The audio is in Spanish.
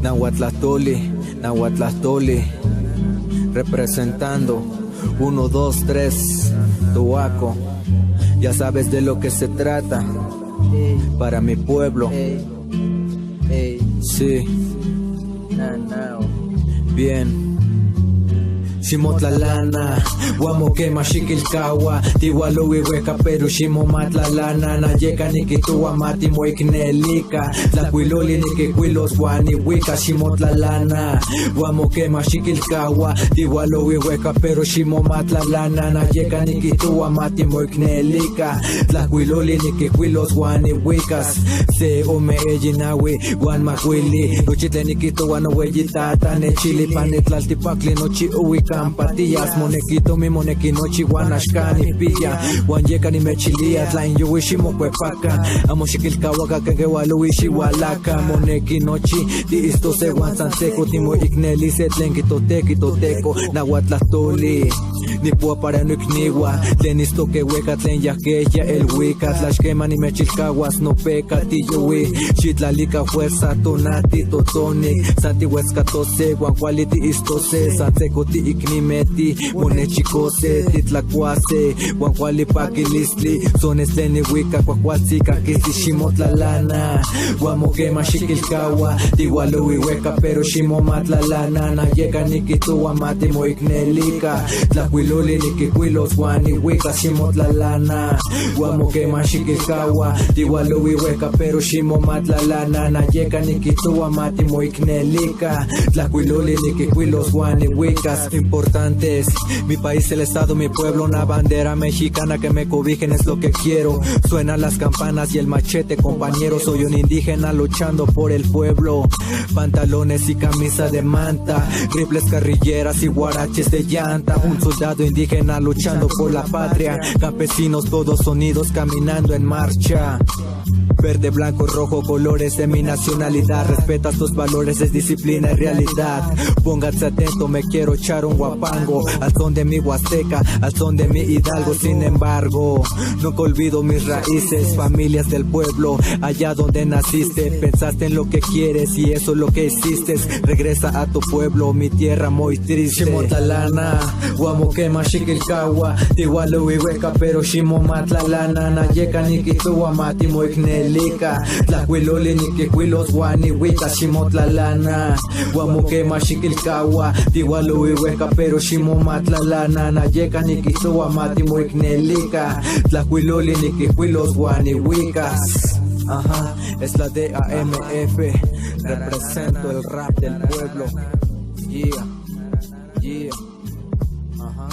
Nahuatlastoli, representando 1, 2, 3, Tuaco. Ya sabes de lo que se trata, para mi pueblo. Sí, bien. Shimotlalana, Guamoquema, Xiquilcahua, Tihualohuihueca, pero Shimomatlalana, Nayeka, Niquitua, Mati, Moicnelica, Tlacuiloli, Niquiquilos, Guanihuica, Shimotlalana, Guamoquema, Xiquilcahua, Tihualohuihueca, pero Shimomatlalana, Nayeka, Niquitua, Mati, Moicnelica, Tlacuiloli, Niquiquilos, Guanihuicas, Se Ome, Ejinawi, Guanmahuili, Nochitle, Niquitua, Nohuellitata, Nechili, Panetlaltipacli, Nochi Uica. Patillas, monequito mi monequino chihuanashkani pilla Wanyeka ni mechilia tlain yo wishimo cuepaca amo xiquilcahuaca que waluishi walaka monequino chi di isto se guansanseco timo ignelice tlen quitoteco nahuatlastoli ni pua para no igniwa tlen isto que hueca tlen yaqueya el huica tlashquema ni mechilcahuas no peca tiyui xitlalica fuerza tonati totonic santi huescatose guancualiti isto se sanseco ti Nimeti, monechicose, titlacuase, guancuali paquilistli, sones teni huica, cuacuatzica, kisi shimotlalana, guamoquema xiquilcahua, tihualohuihueca, pero shimomatlalana, nayeka niquitua mati moicnelica, tlacuiloli niquiquilos, guanihuica, shimotlalana, guamoquema xiquilcahua, tihualohuihueca, pero shimomatlalana, nayeka niquitua mati moicnelica, tlacuiloli niquiquilos, guanihuicas, importantes, mi país, el estado, mi pueblo, una bandera mexicana que me cobijen es lo que quiero. Suenan las campanas y el machete, compañero, soy un indígena luchando por el pueblo. Pantalones y camisa de manta, rifles, carrilleras y guaraches de llanta. Un soldado indígena luchando por la patria, campesinos todos unidos caminando en marcha. Verde, blanco, rojo, colores de mi nacionalidad. Respeta tus valores, es disciplina y realidad. Pónganse atento, me quiero echar un guapango al son de mi huasteca, al son de mi hidalgo. Sin embargo, nunca olvido mis raíces, familias del pueblo, allá donde naciste. Pensaste en lo que quieres y eso es lo que hiciste. Regresa a tu pueblo, mi tierra muy triste. Shimotalana, Guamoquema, Xiquilcahua, Tihualohuihueca, pero Shimomatlalana, Nayeka, Niquitua, Mati, Moicnelica, Tlacuiloli, Niquiquilos, Guanihuica, Shimotlalana, Guamoquema, Xiquilcahua, Tihualohuihueca, pero Shimomatlalana, Nayeka, Niquitua, Mati, Moicnelica, Tlacuiloli, Niquiquilos, Guanihuicas. Ajá, es la DAMF, represento el rap del pueblo. Yeah, ajá.